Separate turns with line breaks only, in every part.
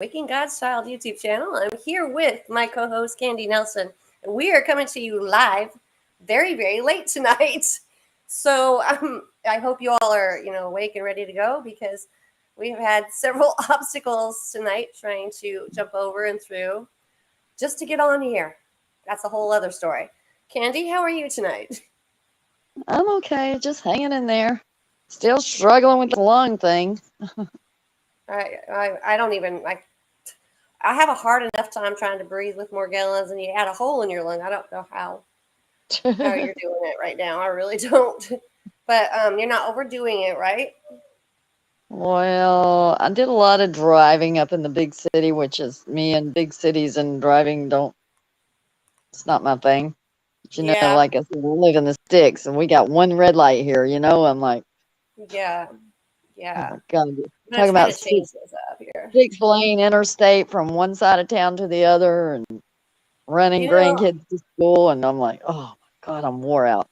Waking God's Child YouTube channel. I'm here with my co-host Candy Nelson, and we are coming to you live, very very late tonight. So I hope you all are awake and ready to go because we have had several obstacles tonight trying to jump over and through just to get on here. That's a whole other story. Candy, how are you tonight?
I'm okay, just hanging in there. Still struggling with the lung thing.
I don't even I have a hard enough time trying to breathe with Morgellons, and you add a hole in your lung. I don't know how you're doing it right now. I really don't. But you're not overdoing it, right?
Well, I did a lot of driving up in the big city, which is me and big cities and driving it's not my thing. But,
Yeah,
like I said, we live in the sticks and we got one red light here, I'm like,
yeah,
oh
yeah.
my God.
I'm gonna
Talking
try
about
to change this up here.
6 lane interstate from one side of town to the other and running
You know,
grandkids to school. And I'm like, oh my God, I'm wore out.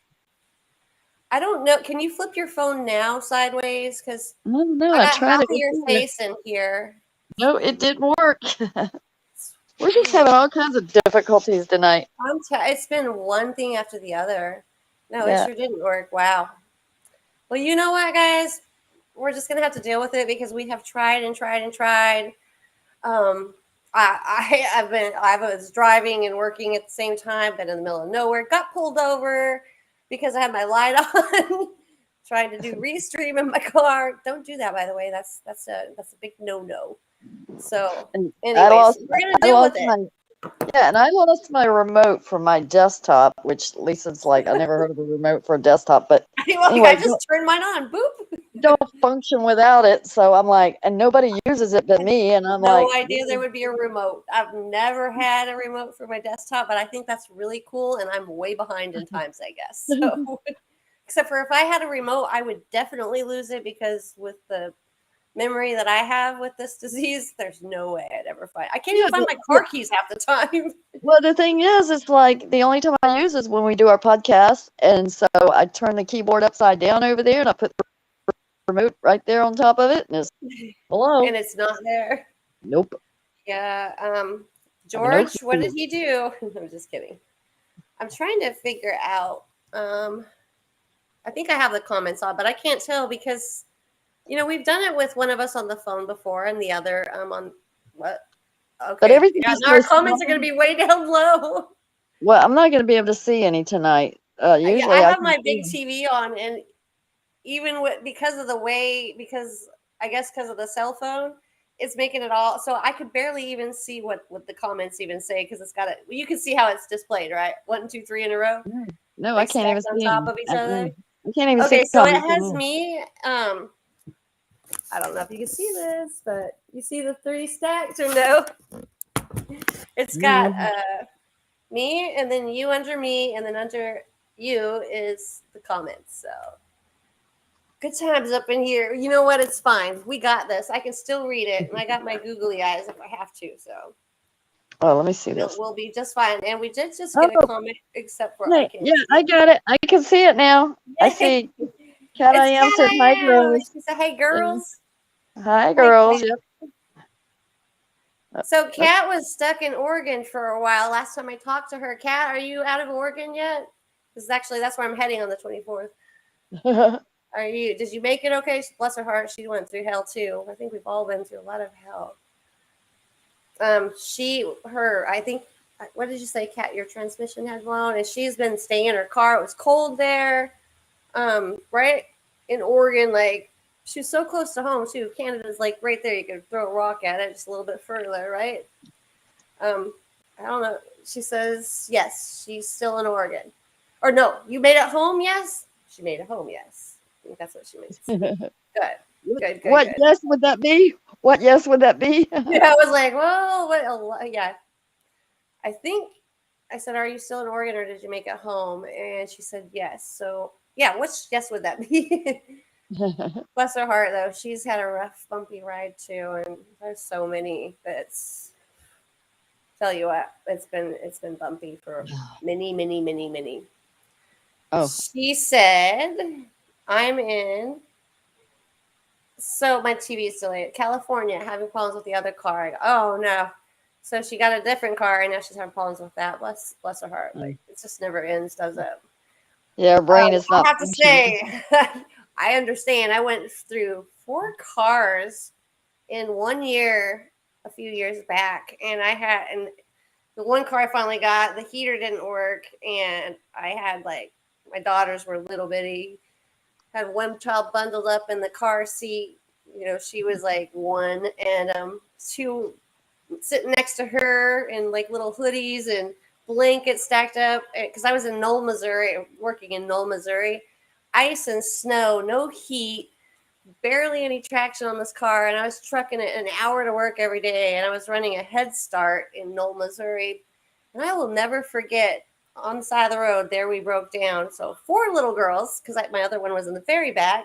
I don't know. Can you flip your phone now sideways? Because
I don't know.
I
I
got
tried
half
it
of your
before.
face in here.
No, it didn't work.
It's
We're just
weird.
having all kinds of difficulties tonight.
It's been one thing after the other. No, it
Yeah.
sure didn't work. Wow. Well, you know what, guys? We're just gonna have to deal with it because we have tried and tried and tried. Um, I was driving and working at the same time, been in the middle of nowhere, got pulled over because I had my light on, trying to do restream in my car. Don't do that, by the way. That's a big no no. So,
And I
anyways,
lost
we're gonna
I
deal with
lost
it.
my yeah, and I lost my remote for my desktop, which Lisa's like, I never heard of a remote for a desktop, but
I
anyway,
just turned mine on. Boop.
don't function without it. So I'm like, and nobody uses it but me, and I'm
No
like,
idea there would be a remote. I've never had a remote for my desktop, but I think that's really cool, and I'm way behind in times, I guess. So, except for if I had a remote, I would definitely lose it because with the memory that I have with this disease, there's no way I'd ever find. I can't
yeah,
even find my car keys half the time.
well, the thing is, it's like the only time I use is when we do our podcast, and so I turn the keyboard upside down over there, and I put the remote right there on top of it, and it's hello.
And it's not there.
Nope.
Yeah.
I have no
George, what did
clue.
he do? I'm just kidding. I'm trying to figure out. I think I have the comments on, but I can't tell because we've done it with one of us on the phone before and the other on what?
But
Okay,
everything
yeah.
is
Now
so
our comments are going
small.
to be way down low.
Well, I'm not going to be able to see any tonight.
Yeah, I
Usually I
have
can
my
see
big
'em.
TV on, and even with because of the way, because I guess because of the cell phone, it's making it all so I could barely even see what the comments even say because it's got it. You can see how it's displayed, right? One, two, three in a row,
No, no, I
like
can't even
stacked on
see
top
them.
of each other.
I can't even see
Okay,
the
so it
comments
has
on
me. I don't know if you can see this, but you see the three stacks or no? It's got
there.
me, and then you under me, and then under you is the comments. So good times up in here. You know what? It's fine. We got this. I can still read it, and I got my googly eyes if I have to. So
Oh, let me see
we'll,
this.
we'll be just fine. And we did just get a
Oh,
comment, except for I
hey,
can't
yeah,
see
I got it. I can see it now. I
it.
see. Cat I
It's
am
Cat
said hi,
I am.
girls.
She said, "Hey
And
girls."
hi,
Hi
girls.
Cat.
Yep.
So
Uh,
Kat was stuck in Oregon for a while. Last time I talked to her, Kat, are you out of Oregon yet? This is actually that's where I'm heading on the 24th. Are you? Did you make it okay? Bless her heart, she went through hell too. I think we've all been through a lot of hell. I think. What did you say, Kat? Your transmission had blown, and she's been staying in her car. It was cold there, right in Oregon. Like she was so close to home too. Canada's like right there. You could throw a rock at it just a little bit further, right? Um, I don't know. She says yes. She's still in Oregon, or no? You made it home. Yes, she made it home. Yes, I think that's what she means. Good, good, good,
what
good.
yes would that be? What yes would that be?
Yeah, I was like, well, what? Yeah, I think I said, "Are you still in Oregon, or did you make it home?" And she said yes. So yeah, which yes would that be? Bless her heart, though. She's had a rough, bumpy ride too, and there's so many that's tell you what, it's been bumpy for many, many, many, many.
Oh,
She said, "I'm in So my TV is delayed. California having problems with the other car. I go, oh no. So she got a different car, and now she's having problems with that. Bless her heart. Like it just never ends, does it?
Yeah, her brain is
I
not
have to
functioning.
say, I understand. I went through 4 cars in 1 year a few years back, and the one car I finally got, the heater didn't work, and I had like my daughters were little bitty. Had one child bundled up in the car seat. She was like one, and two sitting next to her in like little hoodies and blankets stacked up. Because I was in Knoll, Missouri, working in Knoll, Missouri. Ice and snow, no heat, barely any traction on this car, and I was trucking it an hour to work every day, and I was running a Head Start in Knoll, Missouri. And I will never forget, on the side of the road, there we broke down. So 4 little girls, because my other one was in the very back.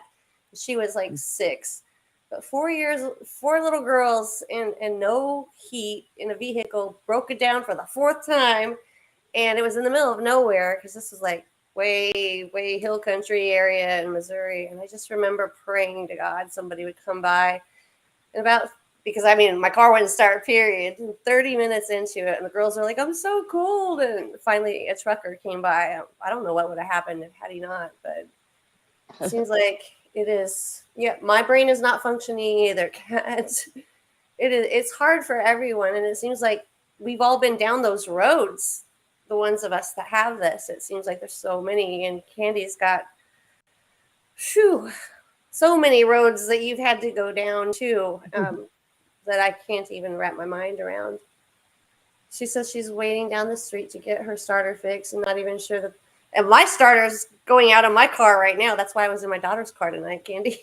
She was like 6. But 4 little girls and no heat in a vehicle broke it down for the 4th time. And it was in the middle of nowhere because this was like way hill country area in Missouri. And I just remember praying to God somebody would come by. And because my car wouldn't start, period. And 30 minutes into it, and the girls are like, I'm so cold. And finally, a trucker came by. I don't know what would have happened had he not, but it seems like it is. Yeah, my brain is not functioning either, Kat. It's hard for everyone, and it seems like we've all been down those roads. The ones of us that have this, it seems like there's so many, and Candy's got, so many roads that you've had to go down too, that I can't even wrap my mind around. She says she's waiting down the street to get her starter fixed, and not even sure that. And my starter's going out of my car right now. That's why I was in my daughter's car tonight, Candy.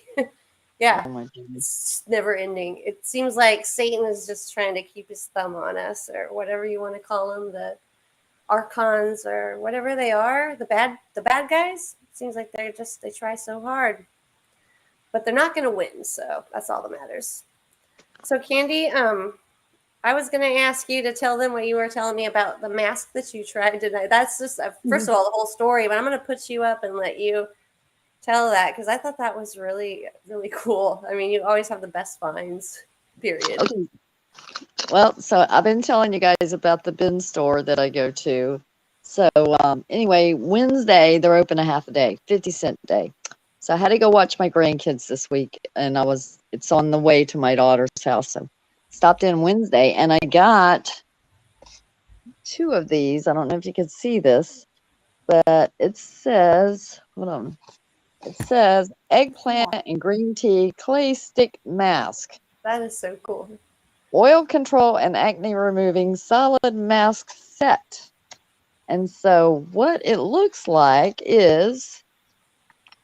Yeah,
Oh my goodness.
it's never ending. It seems like Satan is just trying to keep his thumb on us, or whatever you want to call them, the archons or whatever they are, the bad guys. It seems like they try so hard, but they're not going to win. So that's all that matters. So Candy, I was going to ask you to tell them what you were telling me about the mask that you tried tonight. That's just first of all the whole story, but I'm going to put you up and let you tell that, because I thought that was really really cool. You always have the best finds. Period.
Okay. Well, so I've been telling you guys about the bin store that I go to. So anyway, Wednesday they're open a half a day, 50-cent day. So I had to go watch my grandkids this week, and it's on the way to my daughter's house. So stopped in Wednesday, and I got 2 of these. I don't know if you can see this, but it says, hold on. It says eggplant and green tea clay stick mask.
That is so cool.
Oil control and acne removing solid mask set. And so what it looks like is,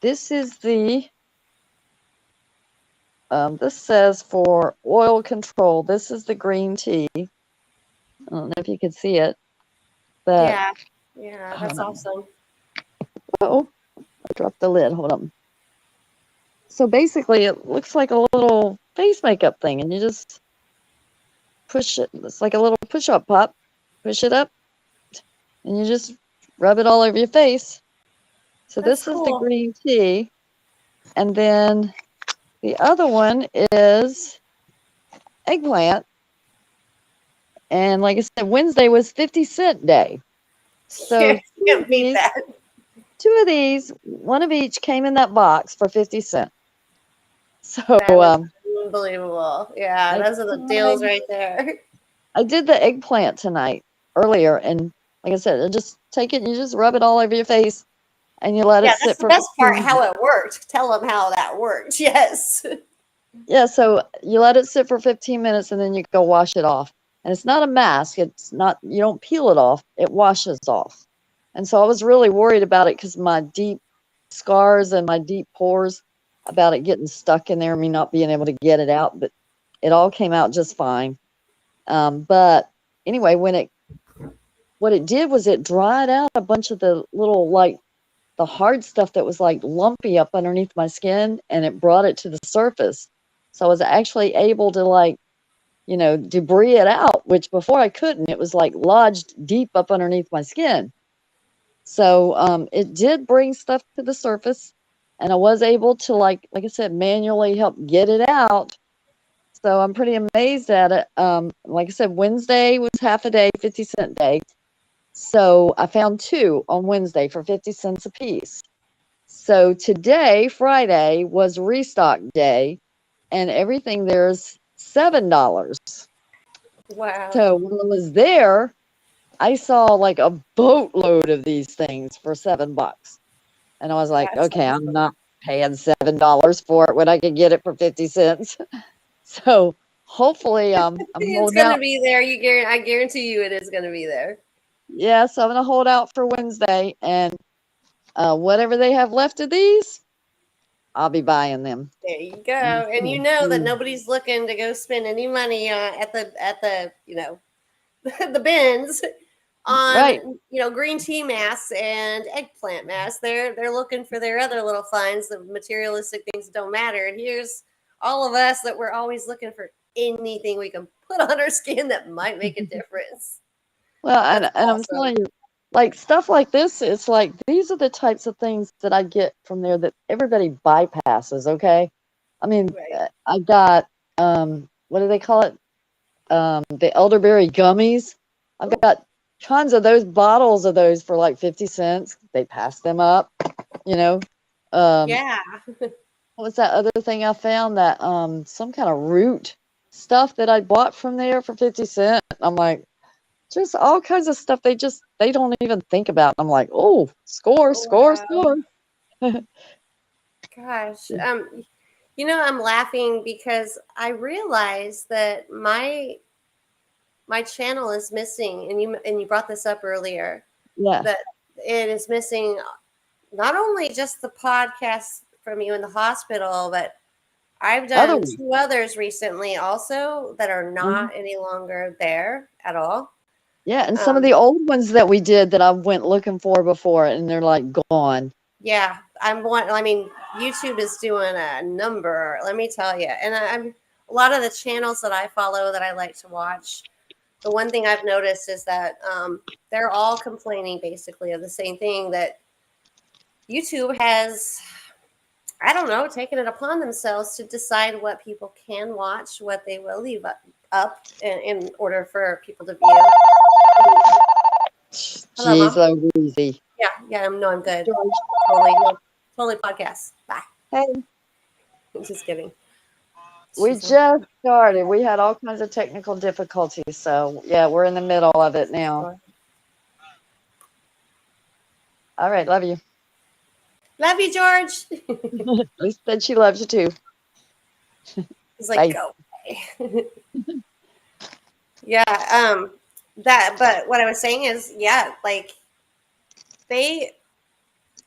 this is this says for oil control, this is the green tea. I don't know if you can see it, but
yeah, that's awesome.
oh, I dropped the lid. Hold on. So basically, it looks like a little face makeup thing, and you just push it. It's like a little push-up pop. Push it up, and you just rub it all over your face. So
That's
this is the
cool.
green tea, and then the other one is eggplant. And like I said, Wednesday was 50-cent day. So
Yeah, can't beat that.
2 of these, one of each, came in that box for 50 cents. So
That is unbelievable. Yeah, those are the deals right there.
I did the eggplant tonight earlier, and like I said, just take it and you just rub it all over your face, and you let it
Yeah,
sit
that's the
for
best part,
15
how it worked. Tell them how that worked. Yes.
Yeah, so you let it sit for 15 minutes, and then you go wash it off. And it's not a mask. It's not, you don't peel it off. It washes off. And so I was really worried about it because my deep scars and my deep pores, about it getting stuck in there, me not being able to get it out. But it all came out just fine. But anyway, what it did was it dried out a bunch of the little, like, the hard stuff that was like lumpy up underneath my skin, and it brought it to the surface. So I was actually able to, like, debris it out, which before I couldn't. It was like lodged deep up underneath my skin. So it did bring stuff to the surface. and I was able to, like I said, manually help get it out. So I'm pretty amazed at it. Like I said, Wednesday was half a day, 50-cent day. So I found 2 on Wednesday for 50 cents a piece. So today, Friday, was restock day, and everything there's $7.
Wow.
So when I was there, I saw like a boatload of these things for $7. And I was like,
That's
okay, I'm
awesome.
not paying $7 for it when I can get it for 50 cents. So hopefully I'm
It's
holding
gonna
out.
be there. I guarantee you, it is gonna be there.
Yeah, so I'm gonna hold out for Wednesday, and whatever they have left of these, I'll be buying them.
There you go. And you know that nobody's looking to go spend any money at the the bins on
Right.
green tea masks and eggplant masks. They're looking for their other little finds, the materialistic things that don't matter. And here's all of us that we're always looking for anything we can put on our skin that might make a difference.
Well,
That's
and I'm
awesome.
telling you, like stuff like this, it's like these are the types of things that I get from there that everybody bypasses. Okay, I mean,
Right.
I got what do they call it? The elderberry gummies. I've
Oh,
got tons of those bottles of those for like 50 cents. They pass them up, you know. Um,
yeah.
what was that other thing I found? That some kind of root stuff that I bought from there for 50 cents. I'm like, just all kinds of stuff they don't even think about. I'm like, oh, score,
Oh,
score,
wow.
score.
Gosh. I'm laughing because I realized that my channel is missing, and you brought this up earlier,
Yeah.
that it is missing not only just the podcast from you in the hospital, but I've
Other
done
ones.
2 others recently also that are
Mhm.
not any longer there at all.
Yeah, and some of
Um,
the old ones that we did that I went looking for before, and they're like gone.
yeah, I mean, YouTube is doing a number, let me tell you. And I'm a lot of the channels that I follow that I like to watch. The one thing I've noticed is that they're all complaining basically of the same thing, that YouTube has, I don't know, taken it upon themselves to decide what people can watch, what they will leave up in order for people to view. Hello,
Jeez,
Mom.
Louise.
Yeah, yeah, no, I'm good.
George.
Totally, no, totally podcast. Bye.
Hey,
Just kidding.
we
She's like,
just started. We had all kinds of technical difficulties, so yeah, we're in the middle of it now. All right, love you.
love you, George.
Lisa said she loves you too.
He's like,
Bye.
go away. Yeah, but what I was saying is, yeah, like they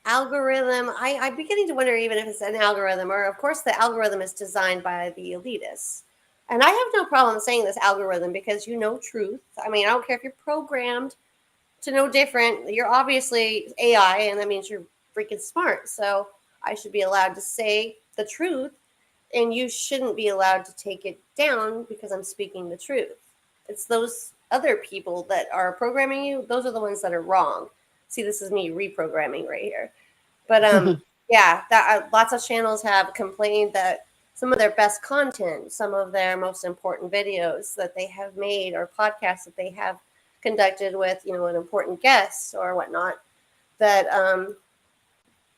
I'm beginning to wonder even if it's an algorithm, or of course the algorithm is designed by the elitists. And I have no problem saying this algorithm because you know truth. I mean, I don't care if you're programmed to know different. You're obviously AI, and that means you're freaking smart. So I should be allowed to say the truth, and you shouldn't be allowed to take it down because I'm speaking the truth. It's those other people that are programming you, those are the ones that are wrong. See, this is me reprogramming right here. But yeah, lots of channels have complained that some of their best content, some of their most important videos that they have made, or podcasts that they have conducted with an important guest or whatnot, that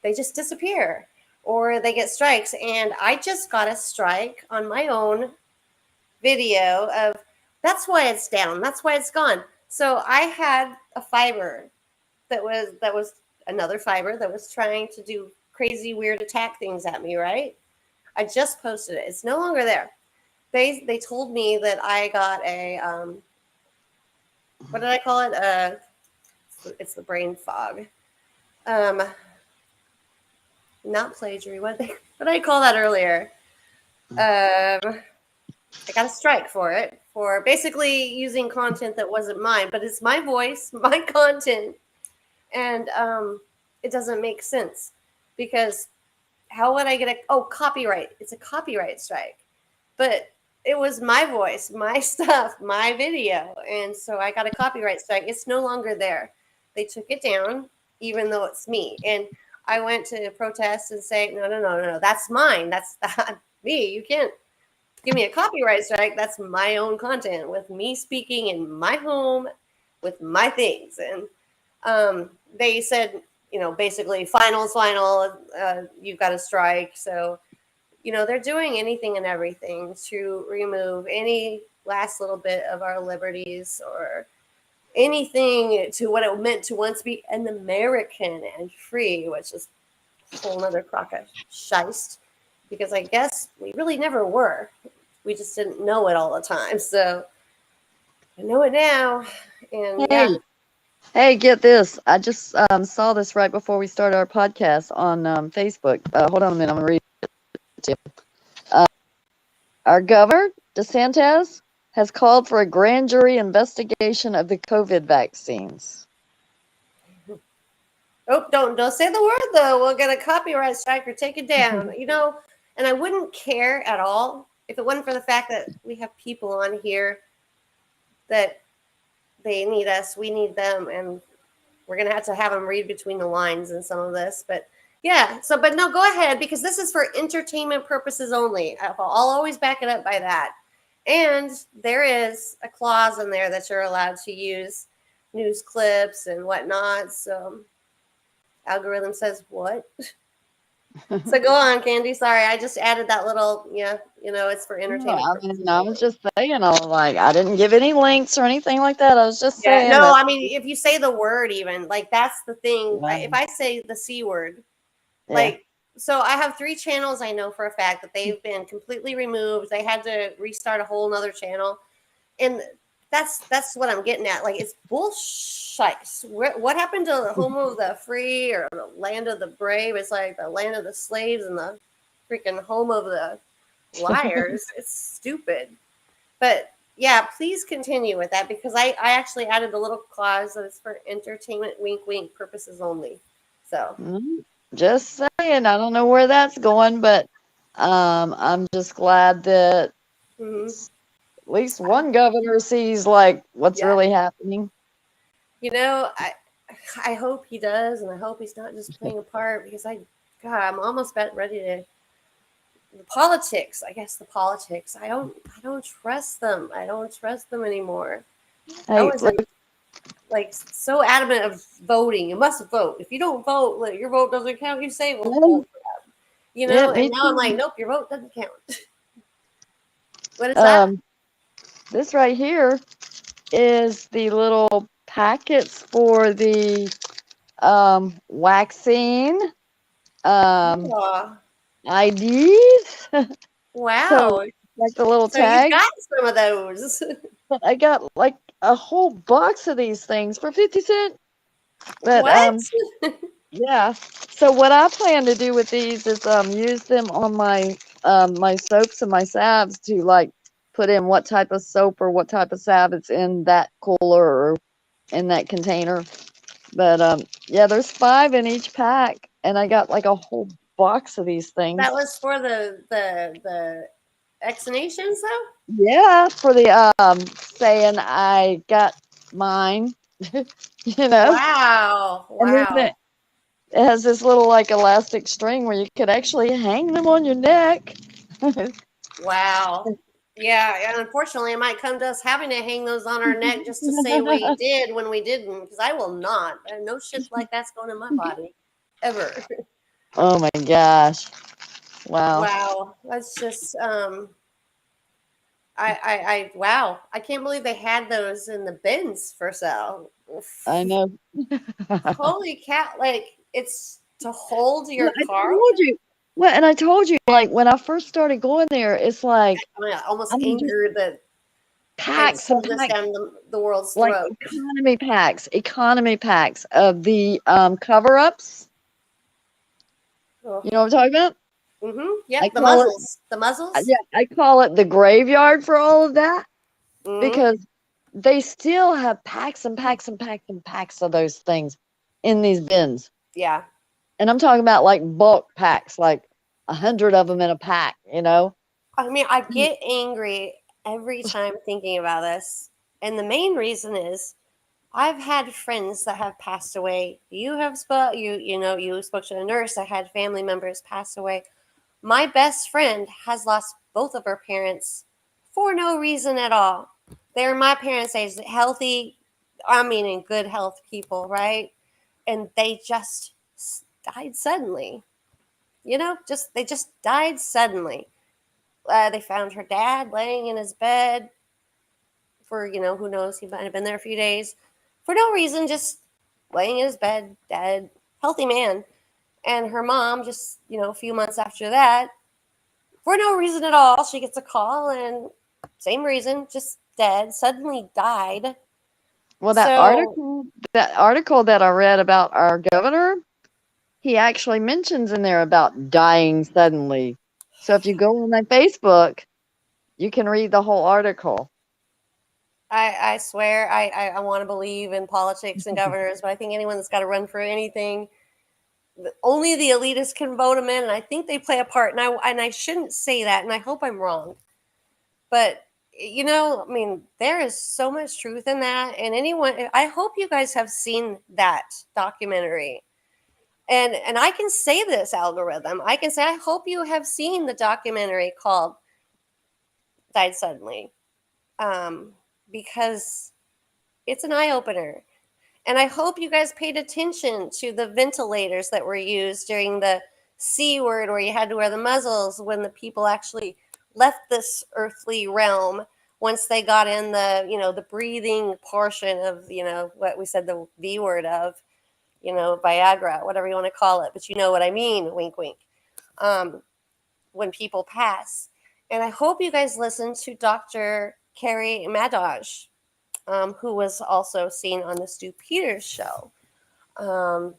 they just disappear or they get strikes. And I just got a strike on my own video of, that's why it's down, that's why it's gone. So I had a fiber that was another fiber that was trying to do crazy weird attack things at me, right? I just posted it, it's no longer there. They told me that I got a what did I call it, it's the brain fog, um not plagiarism, what did I call that earlier, I got a strike for it, for basically using content that wasn't mine, but it's my voice, my content, and it doesn't make sense because how would I get copyright? It's a copyright strike, but it was my voice, my stuff, my video, and so I got a copyright strike. It's no longer there. They took it down, even though it's me, and I went to protest and say, no, that's mine. That's me. You can't give me a copyright strike. That's my own content with me speaking in my home with my things. And they said, basically final, you've got a strike. So, they're doing anything and everything to remove any last little bit of our liberties or anything to what it meant to once be an American and free, which is a whole nother crock of shiest, because I guess we really never were. We just didn't know it all the time. So I know it now. And
Hey,
yeah.
hey, get this. I just saw this right before we started our podcast on Facebook. Hold on a minute. I'm going to read it to you. Our governor, DeSantis, has called for a grand jury investigation of the COVID vaccines.
Oh, don't say the word though. We'll get a copyright strike or take it down. And I wouldn't care at all if it wasn't for the fact that we have people on here that they need us, we need them, and we're gonna have them read between the lines in some of this. But yeah, but no, go ahead, because this is for entertainment purposes only. I'll always back it up by that. And there is a clause in there that you're allowed to use news clips and whatnot. So algorithm says what? So go on, Candy. Sorry, I just added that little, it's for entertainment purposes.
I was just saying, I didn't give any links or anything like that. I was just saying.
No, I mean, if you say the word, even like that's the thing.
Yeah.
If I say the C word,
Yeah.
So I have 3 channels I know for a fact that they've been completely removed. They had to restart a whole nother channel. And that's what I'm getting at. Like, it's bullshit. What happened to the home of the free or the land of the brave? It's like the land of the slaves and the freaking home of the liars. It's stupid. But yeah, please continue with that, because I actually added the little clause that it's for entertainment, wink, wink purposes only. So
just saying, I don't know where that's going, but I'm just glad that at least one governor sees like what's really happening.
I hope he does, and I hope he's not just playing a part, because I'm almost ready to. The politics, the politics. I don't trust them. I don't trust them anymore. I was so adamant of voting. You must vote. If you don't vote, your vote doesn't count. You say, well, vote for them. And now I'm like, nope, your vote doesn't count. What is that?
This right here is the little packets for the vaccine IDs.
Wow.
So, like the little tags.
You got some of those.
I got like a whole box of these things for 50 cents. But
what?
Yeah. So what I plan to do with these is use them on my my soaps and my salves to like put in what type of soap or what type of salve it's in that cooler or in that container. But yeah, there's 5 in each pack, and I got like a whole box of these things.
That was for the vaccinations, though?
Yeah, for the saying I got mine.
Wow.
And it has this little like elastic string where you could actually hang them on your neck.
Wow. Yeah, and unfortunately, it might come to us having to hang those on our neck just to say we did when we didn't, because I will not. No shit like that's going in my body, ever.
Oh my gosh. Wow.
Wow. That's just, wow. I can't believe they had those in the bins for sale.
I know.
Holy cow. Like, it's to hold your car.
I told you. Well, and I told you, like, when I first started going there, it's like
almost angered that
packs and
this down the world's
like
throat.
economy packs of the cover-ups.
Oh.
You know what I'm talking about?
Mm-hmm. Yeah, the muzzles.
Yeah, I call it the graveyard for all of that, because they still have packs and packs and packs and packs of those things in these bins.
Yeah.
And I'm talking about like bulk packs, like 100 of them in a pack,
I mean, I get angry every time thinking about this. And the main reason is I've had friends that have passed away. You have you spoke to a nurse that had family members pass away. My best friend has lost both of her parents for no reason at all. They're my parents' age, healthy, I mean, in good health people, right? And they just died suddenly. They just died suddenly. They found her dad laying in his bed for, who knows, he might have been there a few days for no reason, just laying in his bed, dead, healthy man. And her mom, just, a few months after that, for no reason at all, she gets a call and same reason, just dead, suddenly died.
Well,
So
that article that I read about our governor, he actually mentions in there about dying suddenly. So if you go on my Facebook, you can read the whole article.
I swear I want to believe in politics and governors, but I think anyone that's got to run for anything, only the elitists can vote them in, and I think they play a part. And I shouldn't say that, and I hope I'm wrong, but I mean, there is so much truth in that. And I hope you guys have seen that documentary. And I can say this, algorithm. I can say I hope you have seen the documentary called "Died Suddenly," um, because it's an eye opener. And I hope you guys paid attention to the ventilators that were used during the C word, where you had to wear the muzzles when the people actually left this earthly realm. Once they got in the breathing portion of, what we said the V word of, Viagra, whatever you want to call it, but you know what I mean, wink, wink. When people pass. And I hope you guys listen to Dr. Carrie Madaj, who was also seen on the Stu Peters show on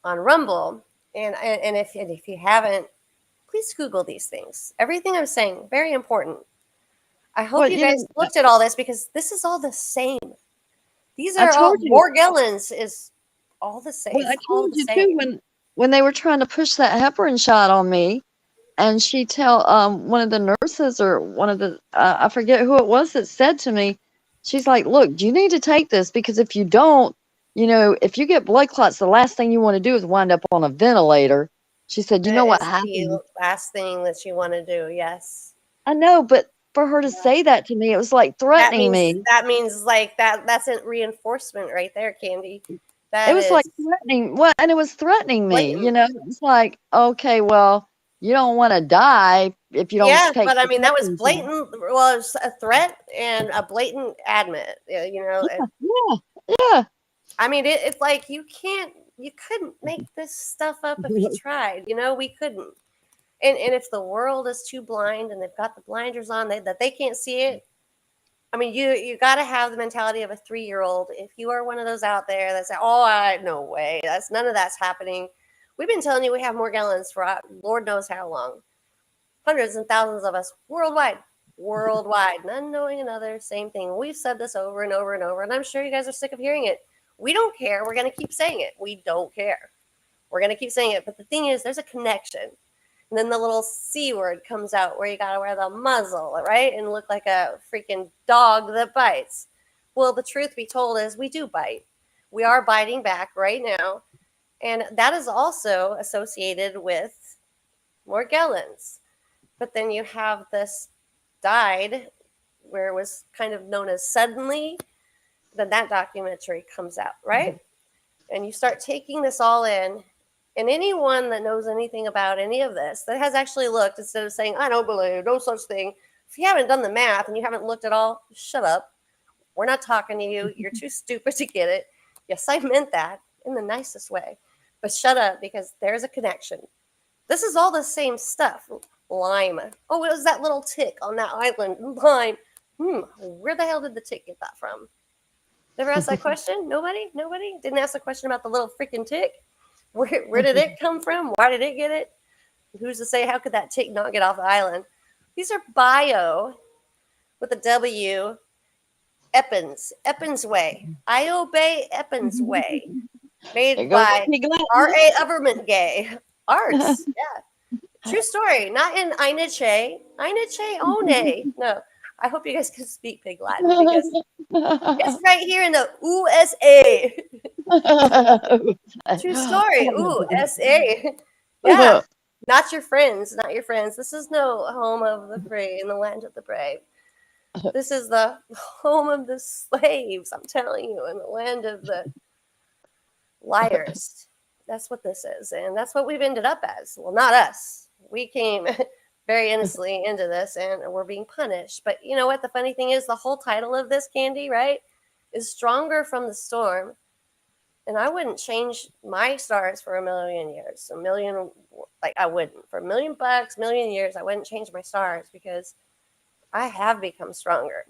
Rumble. And if you haven't, please Google these things. Everything I'm saying, very important. I hope
Well,
you guys looked at all this, because this is all the same. These
I
are all
told you.
Morgellons is all the same.
Well,
It's
I
all
told
the
you too
same.
when they were trying to push that heparin shot on me, and she tell one of the nurses or one of the I forget who it was that said to me, she's like, "Look, you need to take this because if you don't, if you get blood clots, the last thing you want to do is wind up on a ventilator." She said, "You know
That
what
is the
happened?"
last thing that you want to do. Yes.
I know, but for her to say that to me, it was like
That
threatening
means
me.
that means like that's a reinforcement right there, Candy.
It
That
was like
is
threatening. Well, and it was threatening me.
blatant.
It's like, okay, well, you don't want to die if you don't
Yeah,
take
but I
the
mean that was
heparin shot.
blatant. Well, it's a threat and a blatant admit.
Yeah, yeah.
I mean, it's like you couldn't make this stuff up if you tried. We couldn't. And if the world is too blind and they've got the blinders on, that they can't see it. I mean, you got to have the mentality of a 3-year-old. If you are one of those out there that's like, oh, no way, that's none of that's happening. We've been telling you we have Morgellons for Lord knows how long. Hundreds and thousands of us worldwide, none knowing another, same thing. We've said this over and over and over, and I'm sure you guys are sick of hearing it. We don't care. We're going to keep saying it. We don't care. We're going to keep saying it. But the thing is, there's a connection. And then the little C word comes out where you got to wear the muzzle, right? And look like a freaking dog that bites. Well, the truth be told is we do bite. We are biting back right now. And that is also associated with Morgellons. But then you have this died, where it was kind of known as suddenly. Then that documentary comes out, right? And you start taking this all in. And anyone that knows anything about any of this, that has actually looked, instead of saying, I don't believe, no such thing, if you haven't done the math and you haven't looked at all, shut up. We're not talking to you. You're too stupid to get it. Yes, I meant that in the nicest way. But shut up, because there's a connection. This is all the same stuff. Lyme. Oh, it was that little tick on that island. Lyme. Where the hell did the tick get that from? Never asked that question? Nobody? Nobody? Didn't ask the question about the little freaking tick? Where did it come from? Why did it get it? Who's to say how could that tick not get off the island? These are bio with a W, Eppens Way. I obey Eppens Way.
There
Made
goes
by
Piglet.
R.A. Everman Gay. Arts. Yeah. True story. Not in Einiche. One. No. I hope you guys can speak Pig Latin because it's right here in the USA. True story. Ooh, SA. Yeah. Not your friends. Not your friends. This is no home of the free in the land of the brave. This is the home of the slaves, I'm telling you, in the land of the liars. That's what this is. And that's what we've ended up as. Well, not us. We came very innocently into this and we're being punished. But you know what? The funny thing is, the whole title of this, Candy, right, is Stronger from the Storm. And I wouldn't change my stars for a million years. A million, like, I wouldn't. For $1,000,000, million years, I wouldn't change my stars because I have become stronger.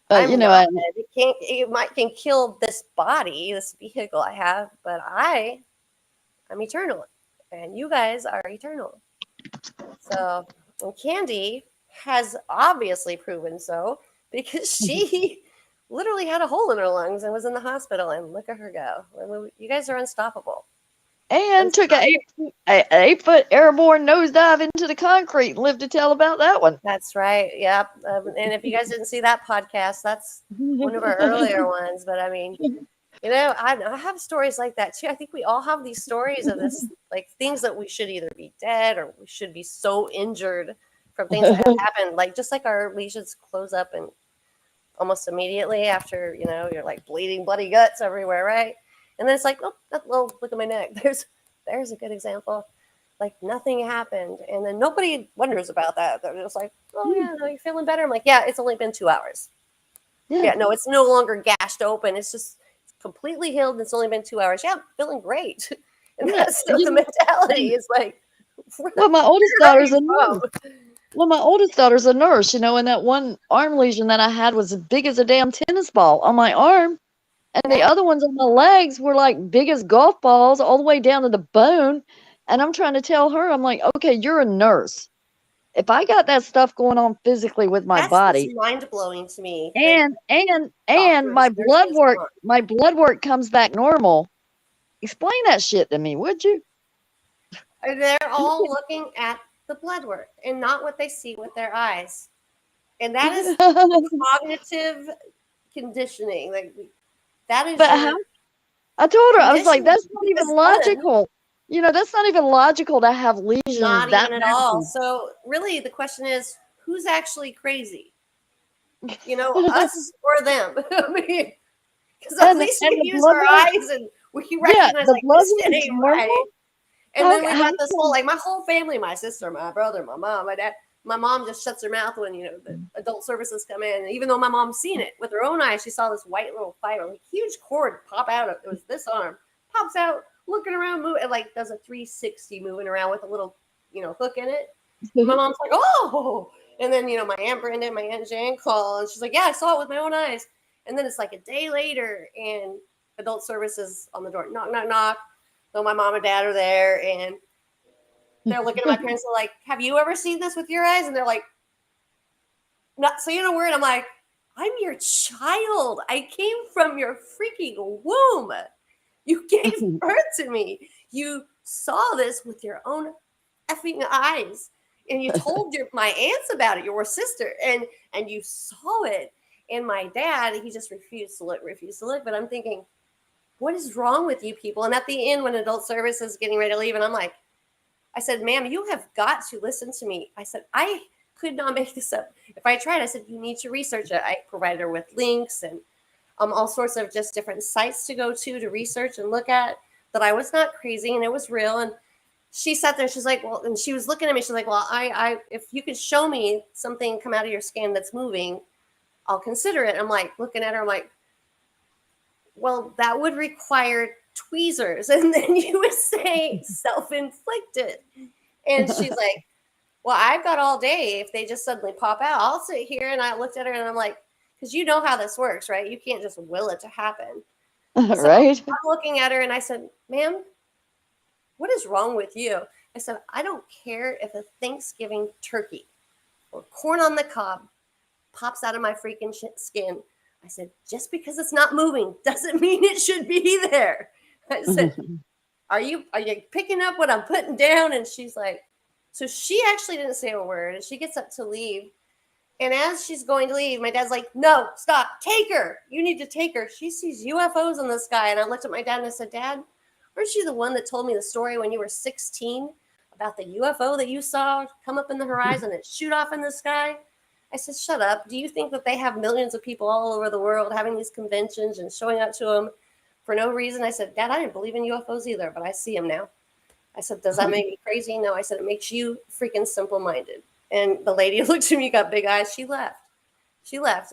But
I'm not dead. It can kill this body, this vehicle I have, but I'm eternal. And you guys are eternal. So, and Candy has obviously proven so because she literally had a hole in her lungs and was in the hospital. And look at her go. You guys are unstoppable.
and took an 8-foot airborne nosedive into the concrete and lived to tell about that one.
That's right. Yep. And if you guys didn't see that podcast, that's one of our earlier ones. But I mean, you know, I have stories like that too. I think we all have these stories of this, like things that we should either be dead or we should be so injured from things that have happened. Like just like our lesions close up and almost immediately after, you know, you're like bleeding bloody guts everywhere, right? And then it's like, oh, look at my neck. There's a good example. Like nothing happened, and then nobody wonders about that. They're just like, oh yeah, no, you're feeling better. I'm like, yeah, it's only been 2 hours. Yeah, no, it's no longer gashed open. It's just completely healed. And it's only been 2 hours. Yeah, I'm feeling great. And that's the mentality. Is like,
well, my oldest daughter's a nurse. Well, my oldest daughter's a nurse, you know, and that one arm lesion that I had was as big as a damn tennis ball on my arm. And the other ones on my legs were like big as golf balls all the way down to the bone. And I'm trying to tell her, I'm like, okay, you're a nurse. If I got that stuff going on physically with my body,
mind blowing to me.
And my blood work comes back normal. Explain that shit to me, would you?
They're all looking at the blood work and not what they see with their eyes. And that is cognitive conditioning. Like that is.
But I told her, I was like, that's not even logical. You know, that's not even logical to have lesions.
Not even at all. So really, the question is, who's actually crazy? You know, us or them? I mean, because at least we use our eyes and we recognize like this ain't right. And then we got this whole like my whole family, my sister, my brother, my mom, my dad. My mom just shuts her mouth when, you know, the adult services come in. And even though my mom's seen it with her own eyes, she saw this white little fiber, like huge cord pop out of it. Was this arm pops out, looking around, move, it like does a 360 moving around with a little, you know, hook in it. My mom's like, oh, and then, you know, my Aunt Brenda and my Aunt Jan call, and she's like, yeah, I saw it with my own eyes. And then it's like a day later, and adult services on the door, knock, knock, knock. So my mom and dad are there, and they're looking at my parents and like, have you ever seen this with your eyes? And they're like, not saying a word. I'm like, I'm your child. I came from your freaking womb. You gave birth to me. You saw this with your own effing eyes. And you told my aunts about it, your sister, and you saw it. And my dad, he just refused to look. But I'm thinking, what is wrong with you people? And at the end, when adult service is getting ready to leave, and I'm like, I said, ma'am, you have got to listen to me. I said, I could not make this up. If I tried, I said, you need to research it. I provided her with links and all sorts of just different sites to go to research and look at, that I was not crazy and it was real. And she sat there, she's like, well, and she was looking at me. She's like, well, I if you could show me something come out of your skin that's moving, I'll consider it. I'm like, looking at her, I'm like, well, that would require tweezers. And then you would say self-inflicted. And she's like, well, I've got all day. If they just suddenly pop out, I'll sit here. And I looked at her and I'm like, because you know how this works, right? You can't just will it to happen. So
right.
I'm looking at her and I said, ma'am, what is wrong with you? I said, I don't care if a Thanksgiving turkey or corn on the cob pops out of my freaking skin. I said, just because it's not moving doesn't mean it should be there. I said, are you picking up what I'm putting down? And she's like, so she actually didn't say a word. And she gets up to leave. And as she's going to leave, my dad's like, no, stop, take her. You need to take her. She sees UFOs in the sky. And I looked at my dad and I said, Dad, weren't you the one that told me the story when you were 16 about the UFO that you saw come up in the horizon and shoot off in the sky? I said, shut up. Do you think that they have millions of people all over the world having these conventions and showing up to them for no reason? I said, Dad, I didn't believe in UFOs either, but I see them now. I said, does that make me crazy? No, I said, it makes you freaking simple-minded. And the lady looked at me, got big eyes. She left.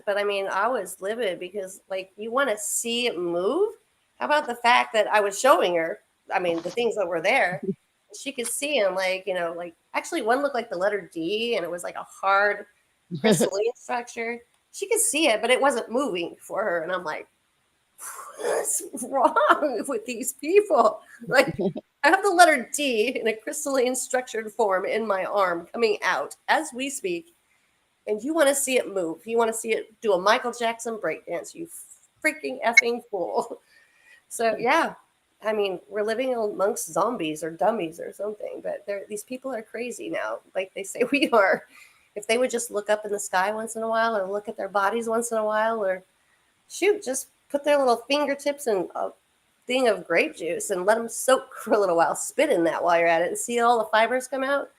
But I mean, I was livid because, like, you want to see it move? How about the fact that I was showing her, I mean, the things that were there, she could see them, like, you know, like, actually one looked like the letter D and it was like a hard crystalline structure. She could see it, but it wasn't moving for her. And I'm like, what's wrong with these people? Like, I have the letter D in a crystalline structured form in my arm coming out as we speak, and you want to see it move. You want to see it do a Michael Jackson breakdance, you freaking effing fool. So, yeah, I mean, we're living amongst zombies or dummies or something, but these people are crazy now, like they say we are. If they would just look up in the sky once in a while or look at their bodies once in a while or shoot, just put their little fingertips in a thing of grape juice and let them soak for a little while. Spit in that while you're at it and see all the fibers come out.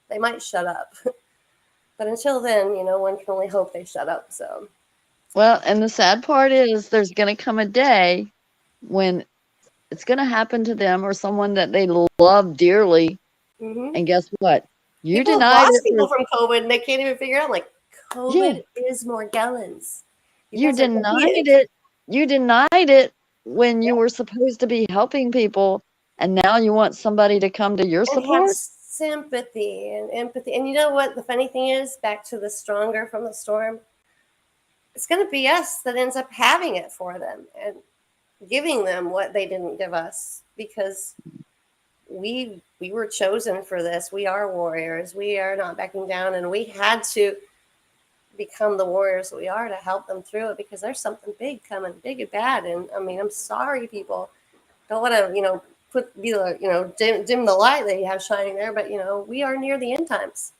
They might shut up. But until then, you know, one can only hope they shut up. So,
Well, and the sad part is there's going to come a day when it's going to happen to them or someone that they love dearly. And guess what? You
people have
denied
lost
it.
people from COVID and they can't even figure out, like, COVID is Morgellons.
You denied it. You denied it when you were supposed to be helping people, and now you want somebody to come to your
And have
support?
sympathy and empathy. And you know what the funny thing is? Back to the stronger from the storm. It's going to be us that ends up having it for them and giving them what they didn't give us, because we were chosen for this. We are warriors. We are not backing down, and we had to become the warriors that we are to help them through it, because there's something big coming, big and bad. And I mean, I'm sorry, people don't want to, you know, dim the light that you have shining there, but you know, we are near the end times.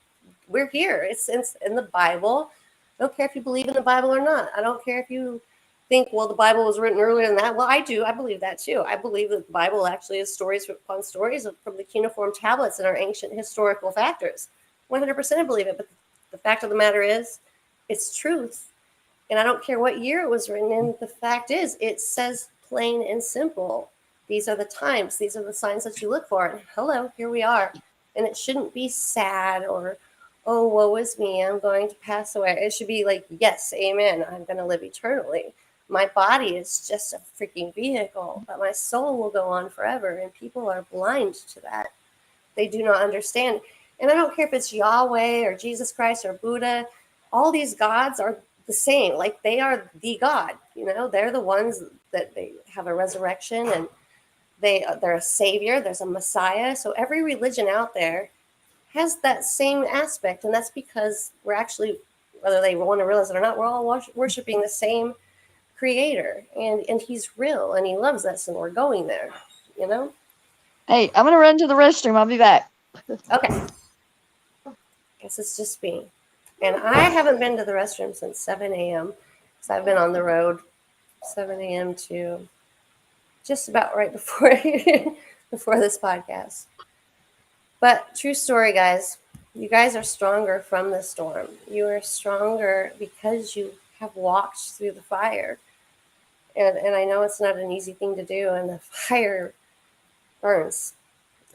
We're here. It's in the Bible. I don't care if you believe in the Bible or not. I don't care if you think, well, the Bible was written earlier than that. Well, I do. I believe that too. I believe that the Bible actually is stories upon stories from the cuneiform tablets and our ancient historical factors. 100% believe it. But the fact of the matter is, it's truth. And I don't care what year it was written in. The fact is, it says plain and simple, these are the times, these are the signs that you look for. And hello, here we are. And it shouldn't be sad or, oh, woe is me, I'm going to pass away. It should be like, yes, amen, I'm going to live eternally. My body is just a freaking vehicle, but my soul will go on forever. And people are blind to that. They do not understand. And I don't care if it's Yahweh or Jesus Christ or Buddha. All these gods are the same. Like, they are the God. You know, they're the ones that they have a resurrection, and they're a savior. There's a Messiah. So every religion out there has that same aspect, and that's because we're actually, whether they want to realize it or not, we're all worshiping the same creator, and he's real, and he loves us, and we're going there, you know.
Hey, I'm going to run to the restroom. I'll be back.
Okay. Guess it's just me. And I haven't been to the restroom since 7 a.m. because I've been on the road 7 a.m. to just about right before before this podcast. But true story, guys. You guys are stronger from the storm. You are stronger because you have walked through the fire. And I know it's not an easy thing to do, and the fire burns.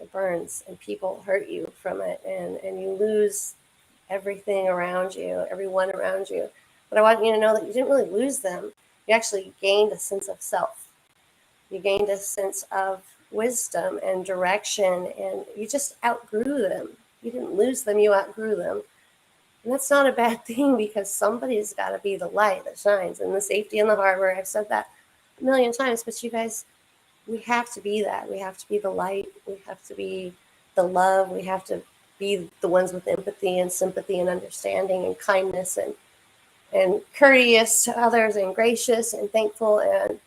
It burns, and people hurt you from it, and you lose everything around you, everyone around you. But I want you to know that you didn't really lose them. You actually gained a sense of self. You gained a sense of wisdom and direction, and you just outgrew them. You didn't lose them, you outgrew them. And that's not a bad thing, because somebody's got to be the light that shines, and the safety and the harbor. I've said that a million times, but you guys, we have to be that. We have to be the light. We have to be the love. We have to be the ones with empathy and sympathy and understanding and kindness and courteous to others and gracious and thankful and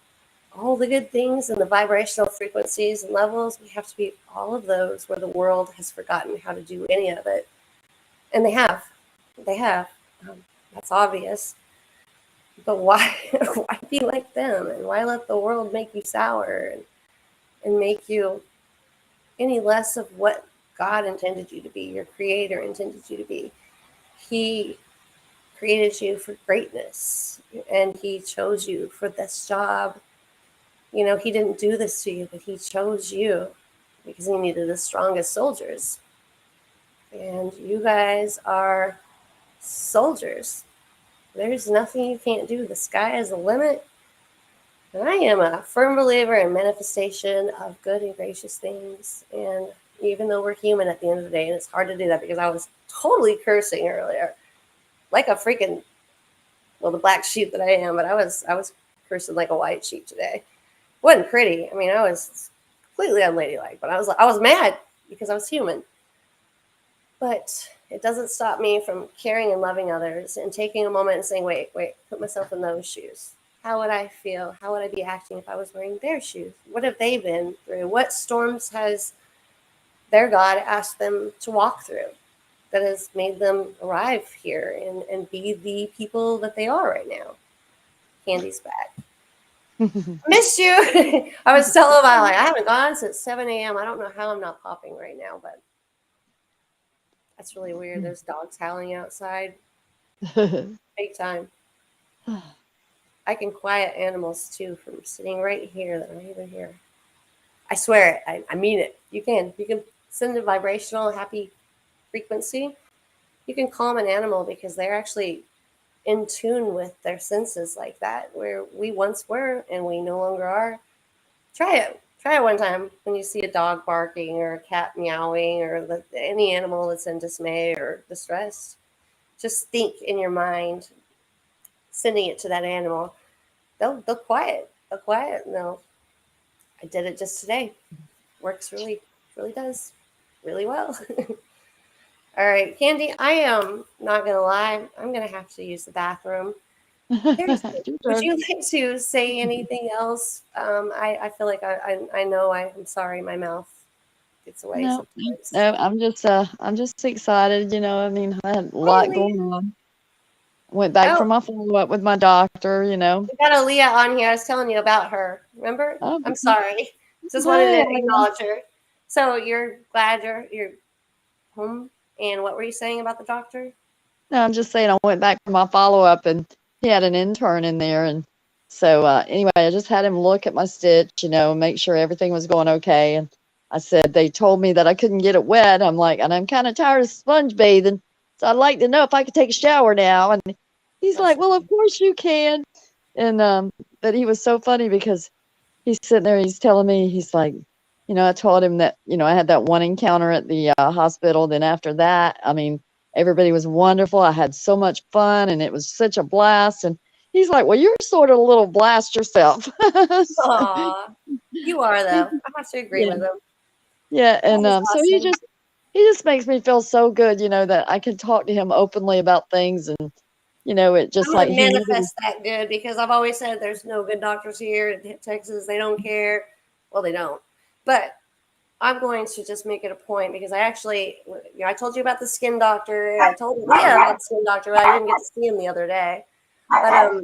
all the good things and the vibrational frequencies and levels. We have to be all of those where the world has forgotten how to do any of it. And they have. They have. That's obvious. But why why be like them? And why let the world make you sour and make you any less of what God intended you to be, your creator intended you to be? He created you for greatness, and he chose you for this job. You know, he didn't do this to you, but he chose you because he needed the strongest soldiers. And you guys are soldiers. There's nothing you can't do. The sky is the limit. And I am a firm believer in manifestation of good and gracious things. And even though we're human at the end of the day, and it's hard to do that because I was totally cursing earlier, like a freaking, well, the black sheep that I am, but I was cursing like a white sheep today. It wasn't pretty. I mean, I was completely unladylike, but I was mad because I was human. But it doesn't stop me from caring and loving others and taking a moment and saying, wait, put myself in those shoes. How would I feel? How would I be acting if I was wearing their shoes? What have they been through? What storms has their God asked them to walk through that has made them arrive here and be the people that they are right now? Candy's back. Missed you. I was telling my, like, I haven't gone since 7 a.m. I don't know how I'm not popping right now, but that's really weird. There's dogs howling outside. Big time. I can quiet animals too from sitting right here that aren't even here. I swear it. I mean it. You can send a vibrational happy frequency. You can calm an animal because they're actually in tune with their senses like that, where we once were and we no longer are. Try it. Try it one time when you see a dog barking or a cat meowing or any animal that's in dismay or distress. Just think in your mind, sending it to that animal. They'll quiet. They'll quiet. No, I did it just today. Works really does really well. All right, Candy, I am not gonna lie. I'm gonna have to use the bathroom. Would you like to say anything else? I feel like I know I'm sorry. My mouth gets away
No,
sometimes.
no, I'm just excited, you know. I mean, I had a lot
Really?
going on. Went back
Oh,
for my follow-up with my doctor, you know.
we got Aaliyah on here. I was telling you about her. Remember?
Oh,
I'm sorry. Just wanted
no,
to acknowledge her. So you're glad you're home. And what were you saying about the doctor?
no, I'm just saying I went back for my follow-up and he had an intern in there. And so anyway, I just had him look at my stitch, you know, make sure everything was going okay. And I said, they told me that I couldn't get it wet. I'm like, and I'm kind of tired of sponge bathing. So I'd like to know if I could take a shower now. And he's like, well, of course you can. And but he was so funny because he's sitting there, he's telling me, he's like, you know, I told him that, you know, I had that one encounter at the hospital. Then after that, I mean, everybody was wonderful. I had so much fun and it was such a blast. And he's like, well, you're sort of a little blast yourself. So,
Aw, you are though. I have to agree
yeah.
with him.
Yeah.
That
And
is
so
awesome.
he just makes me feel so good, you know, that I can talk to him openly about things. And, you know, it
I'm
just like
gonna
he needed.
manifest that good because I've always said there's no good doctors here in Texas. They don't care. Well, they don't. But I'm going to just make it a point because I actually, you know, I told you about the skin doctor. And I told Leah about the skin doctor, but I didn't get to see him the other day. But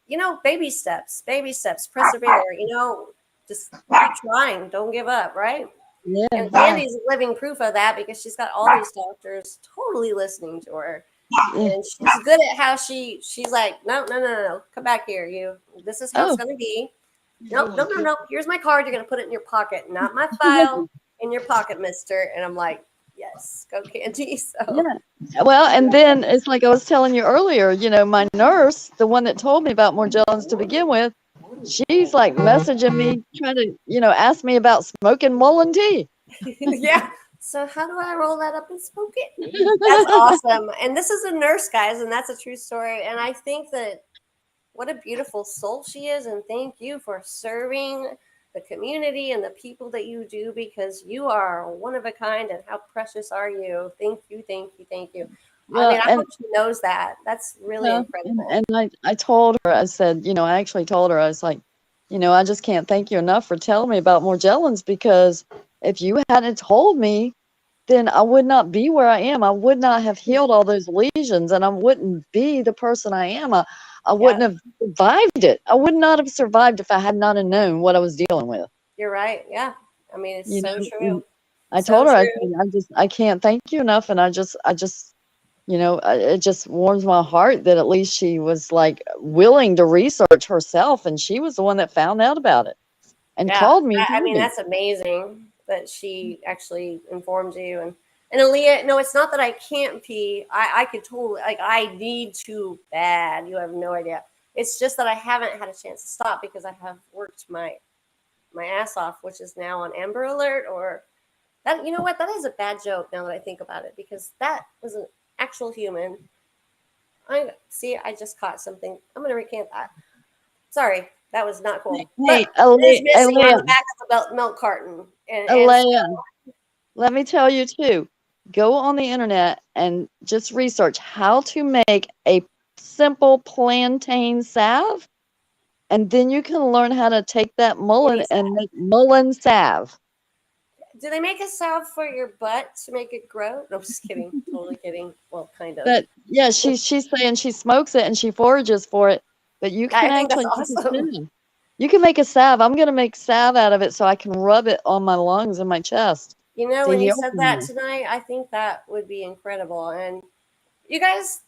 you know, baby steps, persevere. You know, just keep trying. Don't give up, right?
Yeah.
And
Yeah.
Andy's living proof of that because she's got all these doctors totally listening to her.
Yeah.
And she's good at how she's like, no, come back here. This is how it's
Oh.
gonna be. No. Here's my card. You're gonna put it in your pocket, not my file in your pocket, mister. And I'm like, yes, go Candy. So
Yeah. Well, and then it's like I was telling you earlier, you know, my nurse, the one that told me about Morgellons to begin with, she's like messaging me, trying to, you know, ask me about smoking Mullen tea.
yeah. So how do I roll that up and smoke it? That's awesome. And this is a nurse, guys, and that's a true story. And I think that what a beautiful soul she is. And thank you for serving the community and the people that you do because you are one of a kind. And how precious are you? Thank you. I
Well,
mean, I hope she knows that. That's really incredible.
and I told her, I said, you know, I actually told her, I was like, you know, I just can't thank you enough for telling me about Morgellons because if you hadn't told me, then I would not be where I am. I would not have healed all those lesions, and I wouldn't be the person I am. I wouldn't have survived it. I would not have survived if I had not have known what I was dealing with.
You're right. Yeah. I mean, it's
You
so
know,
true.
I
So
told her,
true.
I can't thank you enough, and I just, it just warms my heart that at least she was like willing to research herself, and she was the one that found out about it and
Yeah.
called me and
I
told
mean,
me.
that's amazing that she actually informed you. And Aaliyah, no, it's not that I can't pee. I could totally, like, I need to bad. You have no idea. It's just that I haven't had a chance to stop because I have worked my ass off, which is now on Amber Alert or that. You know what? That is a bad joke now that I think about it because that was an actual human. I see. I just caught something. I'm going to recant that. Sorry, that was not cool. But
Hey,
it is missing on the
Alea,
back of the milk carton, and so,
Alea, let me tell you too. Go on the internet and just research how to make a simple plantain salve, and then you can learn how to take that mullein
kitty
and
salve.
make mullein salve.
Do they make a salve for your butt to make it grow? No, just kidding. Totally kidding. Well, kind of.
But yeah, she's saying she smokes it and she forages for it. But you can
I think that's
actually make a
awesome.
salve. You can make a salve. I'm gonna make salve out of it so I can rub it on my lungs and my chest
You know,
to
when you
heal
said
from
that
them.
tonight, I think that would be incredible. And you guys,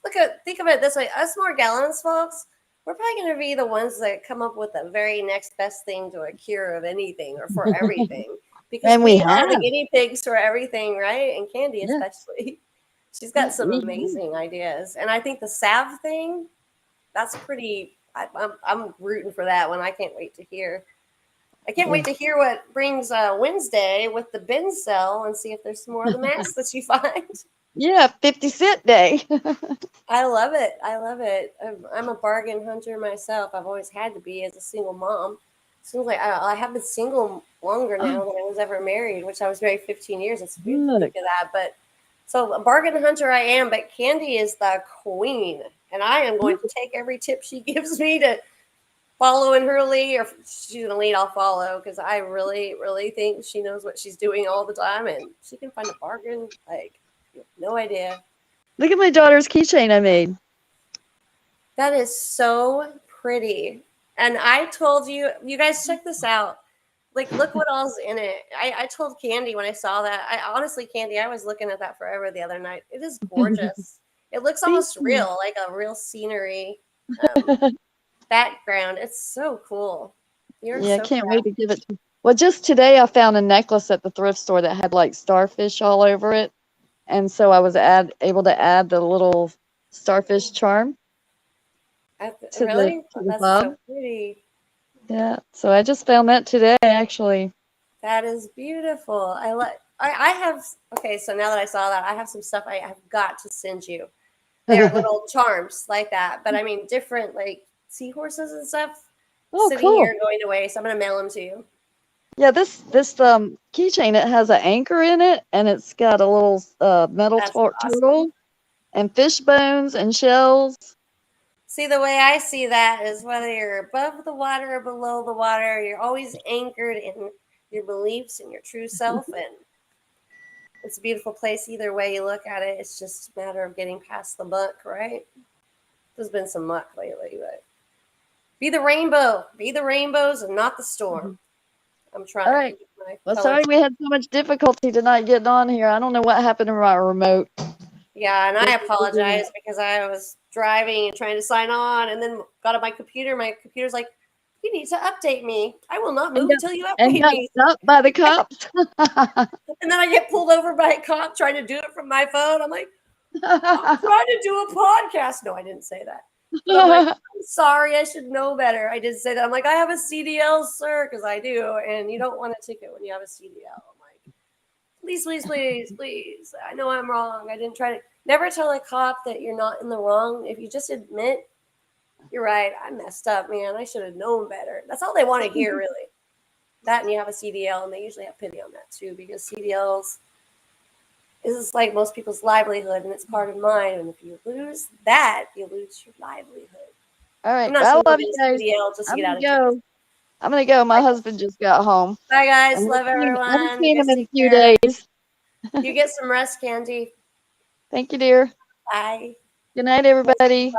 think of it this way: us Morgellons folks, we're probably going to be the ones that come up with the very next best thing to a cure of anything or for everything, because
And we
we are the
have.
guinea pigs for everything, right? And Candy
Yeah,
especially. She's got
yeah,
some
we have.
amazing ideas, and I think the salve thing, that's pretty. I'm rooting for that one. I can't wait to hear. I can't
Yeah.
wait to hear what brings Wednesday with the bin cell and see if there's some more of the masks that you find.
Yeah, 50-cent day.
I love it. I love it. I'm a bargain hunter myself. I've always had to be as a single mom. Seems like I have been single longer now
Oh,
than I was ever married, which I was married 15 years. It's weird to
look.
think of that. But so a bargain hunter I am, but Candy is the queen. And I am going to take every tip she gives me to follow in her lead, or if she's gonna lead, I'll follow because I really, really think she knows what she's doing all the time, and she can find a bargain. Like, you have no idea.
Look at my daughter's keychain I made.
That is so pretty. And I told you, you guys check this out. Like, look what all's in it. I told Candy when I saw that. I honestly, Candy, I was looking at that forever the other night. It is gorgeous. It looks
Thank
almost
you.
real, like a real scenery um, background. It's so cool. You're
Yeah, I
so
can't
proud.
wait to give it to. Well, just today I found a necklace at the thrift store that had like starfish all over it. And so I was able to add the little starfish charm to the
Really?
to
Oh,
the
that's
bob.
so pretty.
Yeah. So I just found that today actually.
That is beautiful. I like. I have. Okay, so now that I saw that, I have some stuff I have got to send you. They're little charms like that, but I mean different, like seahorses and stuff
Oh,
sitting
cool.
here going to waste. I'm gonna mail them to you.
Yeah, this keychain, it has an anchor in it and it's got a little metal
That's
turtle
awesome.
and fish bones and shells.
See, the way I see that is whether you're above the water or below the water, you're always anchored in your beliefs and your true self, and it's a beautiful place either way you look at it. It's just a matter of getting past the muck, right? There's been some muck lately, but be the rainbow. Be the rainbows and not the storm. I'm
All
trying.
right.
My
Well, sorry
colors.
we had so much difficulty tonight getting on here. I don't know what happened to my remote.
Yeah, and I
Guess we'll figure it
apologize
out.
because I was driving and trying to sign on and then got on my computer. My computer's like, you need to update me. I will not
And
move
got
until you
and
update
got
me.
stopped by the cops.
And then I get pulled over by a cop trying to do it from my phone. I'm like, I'm trying to do a podcast. No, I didn't say that. But I'm like, I'm sorry, I should know better. I did say that. I'm like, I have a CDL, sir, because I do. And you don't want a ticket when you have a CDL. I'm like, please, please, please, please. I know I'm wrong. I didn't try to. Never tell a cop that you're not in the wrong. If you just admit, you're right, I messed up, man. I should have known better. That's all they want to hear, really. That and you have a CDL, and they usually have pity on that too, because CDLs is like most people's livelihood, and it's part of mine. And if you lose that, you lose your livelihood.
All
I'm
right.
not
I
saying you
love
get
you
a
guys.
CDL just to
I'm
get out
gonna
of jail.
go. I'm gonna go. My husband just got home.
Bye, guys.
And
Love
I haven't
everyone. You
seen him
guys
in a
take
few
care.
days.
You get some rest, Candy.
Thank you, dear.
Bye.
Good night, everybody.